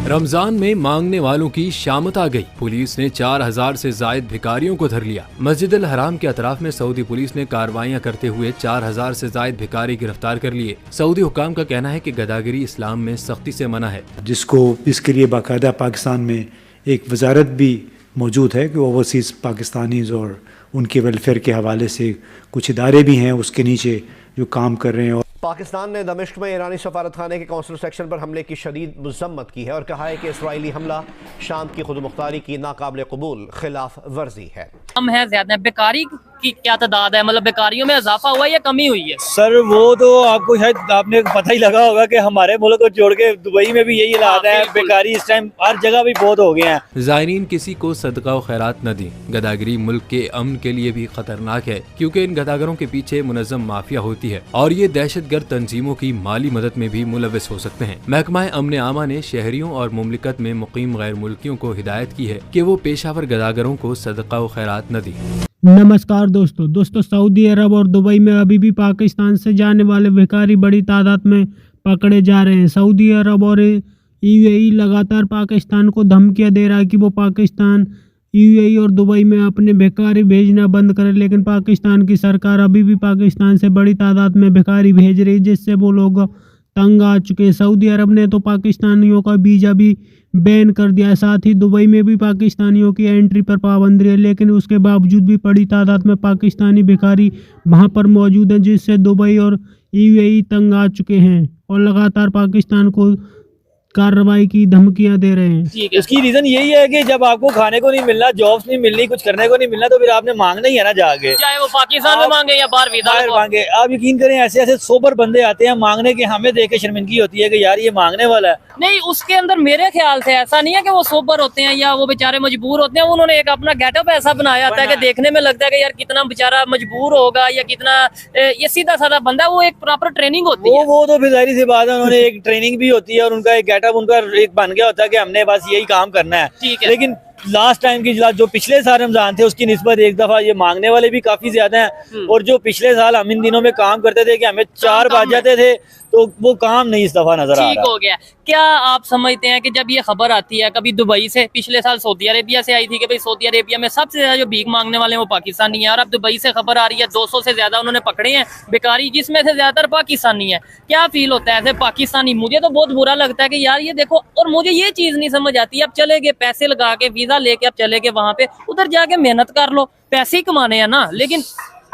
रमजान में मांगने वालों की शामत आ गई। पुलिस ने 4000 से जायद भिखारियों को धर लिया। मस्जिद अल हराम के अतराफ में सऊदी पुलिस ने कार्रवाइयां करते हुए 4000 से जायद भिखारी गिरफ्तार कर लिए। सऊदी हुक्काम का कहना है कि गदागिरी इस्लाम में सख्ती से मना है, जिसको इसके लिए बाकायदा पाकिस्तान में एक वजारत भी मौजूद है कि ओवरसीज़ पाकिस्तानीज और उनके वेलफेयर के हवाले से कुछ इदारे भी हैं उसके नीचे जो काम कर रहे हैं। पाकिस्तान ने दमिश्क में ईरानी सफारत खाने के कौंसल सेक्शन पर हमले की शदीद मजम्मत की है और कहा है कि इसराइली हमला शाम की खुदमुख्तारी की नाकाबिल कबूल खिलाफ वर्जी है। कम है, ज्यादा है। बेकारी की क्या तादाद है, मतलब बेकारियों में इजाफा हुआ है या कमी हुई है? सर वो तो आपको शायद आपने पता ही लगा होगा कि हमारे मुल्क को छोड़ के दुबई में भी यही हालात है। बेकारी इस टाइम हर जगह भी बहुत हो गए हैं। ज़ायरीन किसी को सदका व खैरात न दें। गदागिरी मुल्क के अमन के लिए भी खतरनाक है, क्योंकि इन गदागरों के पीछे मुनज़्ज़म माफिया होती है और ये दहशतगर्द तंजीमों की माली मदद में भी मुलविस हो सकते हैं। महकमा अमन आमा ने शहरियों और मुमलिकत में मुकीम गैर मुल्कियों को हिदायत की है कि वो पेशावर गदागरों को सदका व खैरात न दें। नमस्कार दोस्तों, सऊदी अरब और दुबई में अभी भी पाकिस्तान से जाने वाले भिखारी बड़ी तादाद में पकड़े जा रहे हैं। सऊदी अरब और यूएई लगातार पाकिस्तान को धमकियां दे रहा है कि वो पाकिस्तान, यूएई और दुबई में अपने भिखारी भेजना बंद करे, लेकिन पाकिस्तान की सरकार अभी भी पाकिस्तान से बड़ी तादाद में भिखारी भेज रही है, जिससे वो लोग तंग आ चुके हैं। सऊदी अरब ने तो पाकिस्तानियों का वीज़ा भी बैन कर दिया है, साथ ही दुबई में भी पाकिस्तानियों की एंट्री पर पाबंदी है, लेकिन उसके बावजूद भी बड़ी तादाद में पाकिस्तानी भिखारी वहां पर मौजूद हैं, जिससे दुबई और यूएई तंग आ चुके हैं और लगातार पाकिस्तान को कार्रवाई की धमकियां दे रहे हैं। इसकी रीजन यही है कि जब आपको खाने को नहीं मिलना, जॉब्स नहीं मिलनी, कुछ करने को नहीं मिलना, तो फिर आपने मांगना ही है ना जाके, चाहे वो पाकिस्तान में मांगे या बाहर मांगे। आप यकीन करें ऐसे ऐसे सोबर बंदे आते हैं मांगने के, हमें देख के शर्मिंदगी होती है कि यार ये मांगने वाला है। नहीं, उसके अंदर मेरे ख्याल से ऐसा नहीं है कि वो सोबर होते हैं या वो बेचारे मजबूर होते हैं। उन्होंने एक अपना गेटअप ऐसा बनाया होता है कि देखने में लगता है कि यार कितना बेचारा मजबूर होगा या कितना ये सीधा साधा बंदा। वो एक प्रॉपर ट्रेनिंग होती है। वो तो फिर जाहिर सी बात है, उन्होंने एक ट्रेनिंग भी होती है और उनका एक गेटअप उनका एक बन गया होता है कि हमने बस यही काम करना है। लेकिन लास्ट टाइम की जो पिछले साल रमजान थे उसकी निस्बत एक दफा ये मांगने वाले भी काफी ज्यादा हैं, और जो पिछले साल हम इन दिनों में काम करते थे कि हमें 4 बज जाते थे, तो वो काम नहीं इस दफा नजर आ रहा। ठीक हो गया। क्या आप समझते हैं कि जब ये खबर आती है कभी दुबई से, पिछले साल सऊदी अरेबिया से आई थी कि भाई सऊदी अरेबिया में सबसे ज्यादा जो भीख मांगने वाले हैं वो पाकिस्तानी है, और अब दुबई से खबर आ रही है 200 से ज्यादा उन्होंने पकड़े हैं भिखारी, जिसमें से ज्यादातर पाकिस्तानी है। क्या फील होता है ऐसे पाकिस्तानी? मुझे तो बहुत बुरा लगता है कि यार ये देखो, और मुझे ये चीज नहीं समझ आती, अब चले गए पैसे लगा के, वीजा लेके अब चले गए वहां पे, उधर जाके मेहनत कर लो, पैसे ही कमाने हैं ना। लेकिन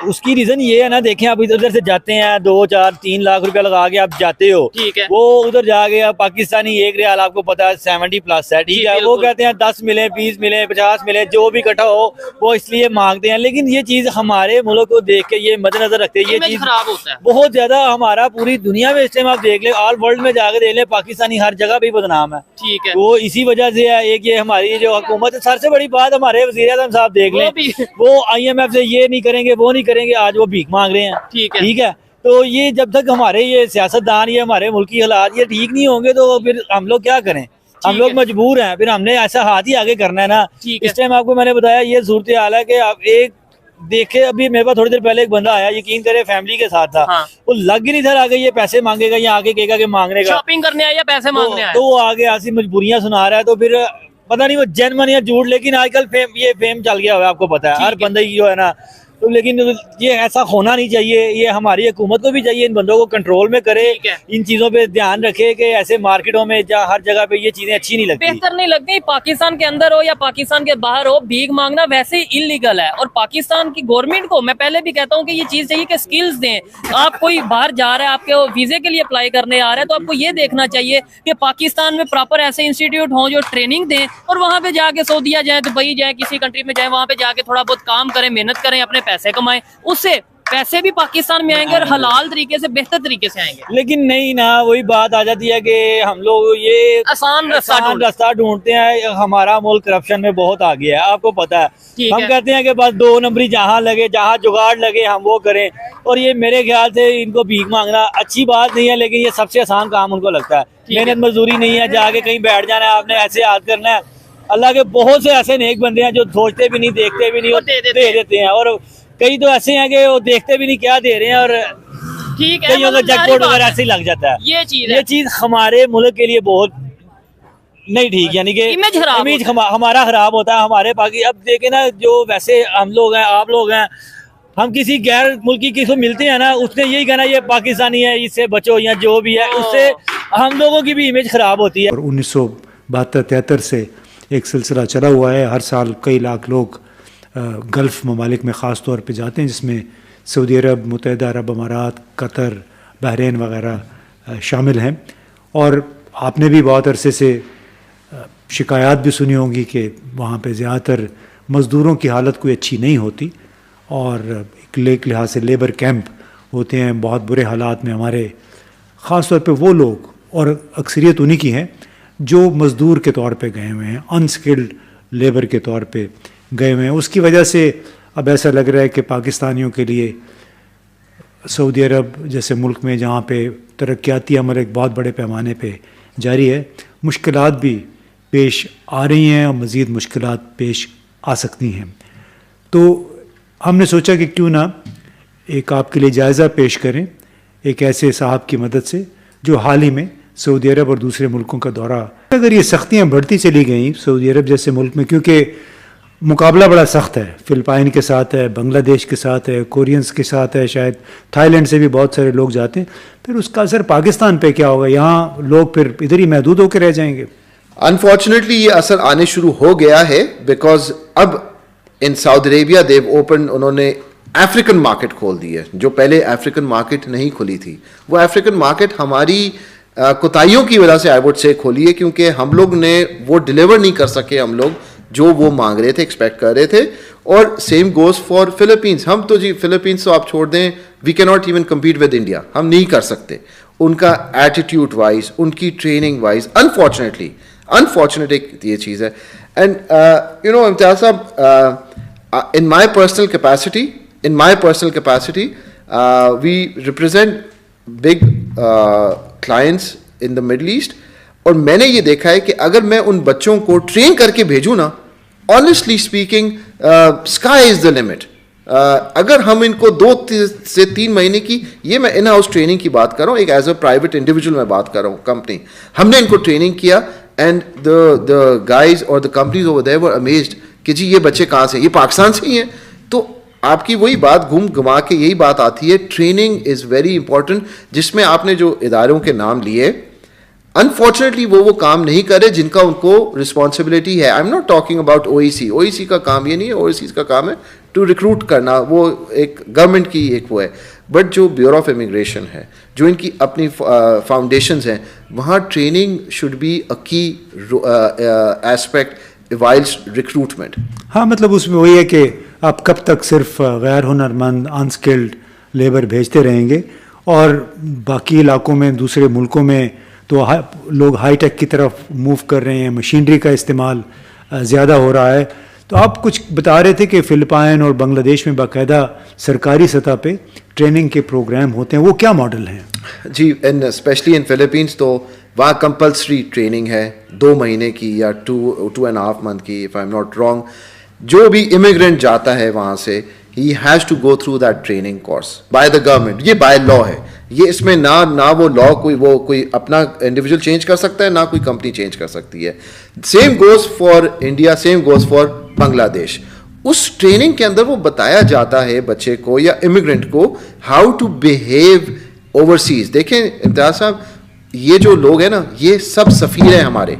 उसकी रीजन ये है ना, देखें आप इधर से जाते हैं 2, 4, 3 लाख रुपया लगा के आप जाते हो, ठीक है। वो उधर जाके आप पाकिस्तानी एक रियाल आपको पता है 70+ है, ठीक है। वो कहते हैं 10 मिले, 20 मिले, 50 मिले, जो भी इकट्ठा हो वो इसलिए मांगते हैं। लेकिन ये चीज हमारे मुल्क को देख के ये मद्देनजर रखते हैं, ये चीज खराब होता है बहुत ज्यादा। हमारा पूरी दुनिया में इस टाइम आप देख ले, ऑल वर्ल्ड में जाकर देख ले, पाकिस्तानी हर जगह भी बदनाम है, ठीक है। वो इसी वजह से है। एक ये हमारी जो हुकूमत है, सबसे बड़ी बात हमारे वज़ीर आज़म साहब देख ले, वो IMF से ये नहीं करेंगे, वो नहीं करेंगे, आज वो मांग रहे हैं, ठीक है। तो ये जब तक हमारे ये सियासतदान, ये हमारे मुल्क की हालात ये ठीक नहीं होंगे तो फिर हम लोग क्या करें? हम लोग मजबूर हैं, फिर हमने ऐसा हाथ ही आगे करना है ना। इस टाइम आपको मैंने बताया ये सूरत हाल है कि आप एक देखे, अभी मेरे पास थोड़ी देर पहले एक बंदा आया, यकीन करे फैमिली के साथ था, वो लग ही नहीं था, आगे ये पैसे मांगेगा या आगे कहेगा कि मांगने का, शॉपिंग करने आया, पैसे मांगने आया, तो वो आगे ऐसी मजबूरियां सुना रहा है। तो फिर पता नहीं वो जेन्युइन या झूठ, लेकिन आजकल ये फेम चल गया हुआ है, आपको पता है हर बंदे की जो है ना। तो लेकिन ये ऐसा होना नहीं चाहिए, ये हमारी हुकूमत को भी चाहिए इन बंदों को कंट्रोल में करे, इन चीजों पे ध्यान रखे कि ऐसे मार्केटों में जहाँ हर जगह पे ये चीजें अच्छी नहीं लगती, बेहतर नहीं लगती। पाकिस्तान के अंदर हो या पाकिस्तान के बाहर हो, भीख मांगना वैसे ही इलीगल है। और पाकिस्तान की गवर्नमेंट को मैं पहले भी कहता हूँ कि ये चीज चाहिए कि स्किल्स दें। आप कोई बाहर जा रहा है, आपके वीजे के लिए अप्लाई करने आ रहा है, तो आपको ये देखना चाहिए कि पाकिस्तान में प्रॉपर ऐसे इंस्टीट्यूट हों जो ट्रेनिंग दें, और वहाँ पे जाके सऊदीया जाए, दुबई जाए, किसी कंट्री में जाए, वहाँ पे जाके थोड़ा बहुत काम करें, मेहनत करें, अपने पैसे कमाएं, उससे पैसे भी पाकिस्तान में आएंगे और हलाल तरीके से, बेहतर तरीके से आएंगे। लेकिन नहीं ना, वही बात आ जाती है कि हम लोग ये आसान रास्ता ढूंढते हैं। हमारा मुल्क करप्शन में बहुत आ गया है, आपको पता है। हम कहते हैं कि बस 2 नंबरी जहाँ लगे, जहाँ जुगाड़ लगे हम वो करें, और ये मेरे ख्याल से इनको भीख मांगना अच्छी बात नहीं है, लेकिन ये सबसे आसान काम उनको लगता है। मेहनत मजदूरी नहीं है, जाके कहीं बैठ जाना है, आपने ऐसे याद करना है। अल्लाह के बहुत से ऐसे नेक बंदे हैं जो सोचते भी नहीं, देखते भी नहीं, और दे देते हैं। और कई तो ऐसे हैं कि वो देखते भी नहीं क्या दे रहे हैं, और ठीक है, कईयों का जैकपॉट वगैरह ऐसे ही लग जाता है। ये चीज हमारे मुल्क के लिए बहुत नहीं ठीक, यानी कि इमेज खराब हमारा खराब होता है हमारे बाकी। अब देखे ना, जो वैसे हम लोग हैं, आप लोग हैं, हम किसी गैर मुल्की किसी को मिलते हैं ना, उसने यही कहना ये पाकिस्तानी है, इससे बचो, या जो भी है, उससे हम लोगों की भी इमेज खराब होती है। और 1972-73 से एक सिलसिला चला हुआ है, हर साल कई लाख लोग गल्फ़ ममालिक में ख़ास तौर पे जाते हैं, जिसमें सऊदी अरब, मुत्तहिदा अरब अमारात, कतर, बहरीन वगैरह शामिल हैं। और आपने भी बहुत अरसे से शिकायत भी सुनी होंगी कि वहाँ पे ज़्यादातर मज़दूरों की हालत कोई अच्छी नहीं होती, और एक लिहाज से लेबर कैंप होते हैं बहुत बुरे हालात में हमारे, ख़ास तौर पे वो लोग, और अक्सरियत उन्हीं की हैं जो मज़दूर के तौर पे गए हुए हैं, अनस्किल्ड लेबर के तौर पे गए हुए हैं। उसकी वजह से अब ऐसा लग रहा है कि पाकिस्तानियों के लिए सऊदी अरब जैसे मुल्क में, जहाँ पे तरक्याती अमल एक बहुत बड़े पैमाने पे जारी है, मुश्किलात भी पेश आ रही हैं और मज़ीद मुश्किलात पेश आ सकती हैं। तो हमने सोचा कि क्यों ना एक आपके लिए जायज़ा पेश करें एक ऐसे साहब की मदद से जो हाल ही में सऊदी अरब और दूसरे मुल्कों का दौरा, अगर ये सख्तियाँ बढ़ती चली गई सऊदी अरब जैसे मुल्क में, क्योंकि मुकाबला बड़ा सख्त है, फ़िलिपाइन के साथ है, बांग्लादेश के साथ है, कोरियंस के साथ है, शायद थाईलैंड से भी बहुत सारे लोग जाते हैं, फिर उसका असर पाकिस्तान पे क्या होगा? यहाँ लोग फिर इधर ही महदूद होकर रह जाएंगे। अनफॉर्चुनेटली ये असर आने शुरू हो गया है, बिकॉज अब in Saudi Arabia they've open, उन्होंने अफ्रीकन मार्केट खोल दी है, जो पहले अफ्रीकन मार्केट नहीं खुली थी। वो अफ्रीकन मार्केट हमारी कोताहियों की वजह से आई वुड से खोली है, क्योंकि हम लोग ने वो डिलीवर नहीं कर सके, हम लोग जो वो मांग रहे थे, एक्सपेक्ट कर रहे थे। और सेम गोज फॉर फिलीपींस। हम तो जी फिलीपींस तो आप छोड़ दें, we can not even compete with India, हम नहीं कर सकते। उनका एटीट्यूड वाइज, उनकी ट्रेनिंग वाइज, अनफॉर्चुनेट एक ये चीज़ है। एंड यू नो इम्तियाज़ साहब, in my personal capacity, we represent big clients in the Middle East, और मैंने ये देखा है कि अगर मैं उन बच्चों को ट्रेन करके भेजूँ ना, honestly speaking, sky is the limit. अगर हम इनको 2 से 3 महीने की, ये मैं इन हाउस ट्रेनिंग की बात कर रहा हूँ, एक एज अ प्राइवेट इंडिविजुअल मैं बात कर रहा हूँ, कंपनी, हमने इनको ट्रेनिंग किया, एंड द गाइज और the companies over there were amazed कि जी ये बच्चे कहाँ से, ये पाकिस्तान से ही हैं। तो आपकी वही बात घूम घुमा के यही बात आती है, ट्रेनिंग इज़ वेरी इंपॉर्टेंट, जिसमें आपने जो इदारों के नाम लिए, अनफॉर्चुनेटली वो काम नहीं करे जिनका उनको रिस्पॉन्सिबिलिटी है। I am not talking about OEC का काम ये नहीं है, ओईसी का काम है टू रिक्रूट करना, वो एक गवर्नमेंट की एक वो है, बट जो ब्यूरो ऑफ इमिग्रेशन है, जो इनकी अपनी फाउंडेशंस हैं, वहाँ ट्रेनिंग शुड बी अ की एस्पेक्ट वाइल्ड रिक्रूटमेंट। हाँ, मतलब उसमें वही है कि आप कब तक सिर्फ गैर हुनरमंद अनस्किल्ड लेबर भेजते रहेंगे, और बाकी इलाकों में, दूसरे मुल्कों में तो लोग हाई टेक की तरफ मूव कर रहे हैं, मशीनरी का इस्तेमाल ज़्यादा हो रहा है। तो आप कुछ बता रहे थे कि फ़िलिपाइन और बांग्लादेश में बाकायदा सरकारी सतह पे ट्रेनिंग के प्रोग्राम होते हैं, वो क्या मॉडल हैं? जी, इन स्पेशली इन फिलीपींस तो वहाँ कंपल्सरी ट्रेनिंग है 2 महीने की या 2.5 मंथ की, if I am not wrong. जो भी इमिग्रेंट जाता है वहाँ से, he has to go through that training course by the government. ये बाय लॉ है, ये इसमें ना वो लॉ कोई अपना इंडिविजुअल चेंज कर सकता है, ना कोई कंपनी चेंज कर सकती है। Same goes for India, same goes for Bangladesh. उस ट्रेनिंग के अंदर वो बताया जाता है बच्चे को या इमिग्रेंट को हाउ टू बिहेव ओवरसीज। देखें इम्तियाज साहब, ये जो लोग हैं ना, ये सब सफ़ीर हैं हमारे।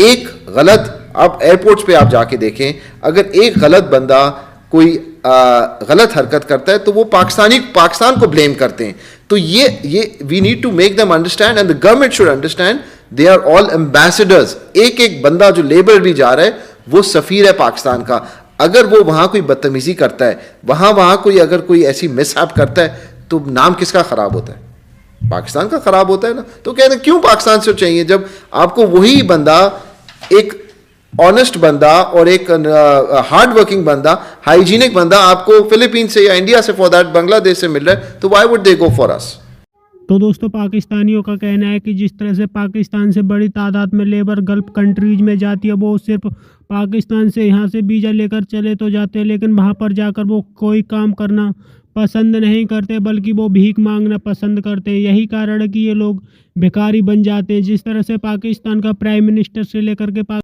एक गलत, आप एयरपोर्ट्स पे आप जाके देखें, अगर एक गलत बंदा कोई गलत हरकत करता है तो वो पाकिस्तान को ब्लेम करते हैं। तो ये we need to make them understand, and the government should understand they are all ambassadors. एक बंदा जो लेबर भी जा रहा है वो सफ़ीर है पाकिस्तान का। अगर वो वहाँ कोई बदतमीज़ी करता है, वहाँ कोई अगर कोई ऐसी मिसहैप करता है, तो नाम किसका ख़राब होता है? पाकिस्तान का ख़राब होता है ना। तो कहते हैं क्यों पाकिस्तान से चाहिए, जब आपको वही बंदा, एक ऑनेस्ट बंदा और एक हार्ड वर्किंग बंदा, हाइजीनिक बंदा आपको फिलीपीन से या इंडिया से, फॉर दैट बांग्लादेश से मिल रहा है, तो why would they go for us? तो दोस्तों पाकिस्तानियों का कहना है कि जिस तरह से पाकिस्तान से बड़ी तादाद में लेबर गल्फ कंट्रीज में जाती है, वो सिर्फ पाकिस्तान से यहाँ से वीज़ा लेकर चले तो जाते हैं, लेकिन वहाँ पर जाकर वो कोई काम करना पसंद नहीं करते, बल्कि वो भीख मांगना पसंद करते हैं। यही कारण है कि ये लोग भिखारी बन जाते हैं। जिस तरह से पाकिस्तान का प्राइम मिनिस्टर से लेकर के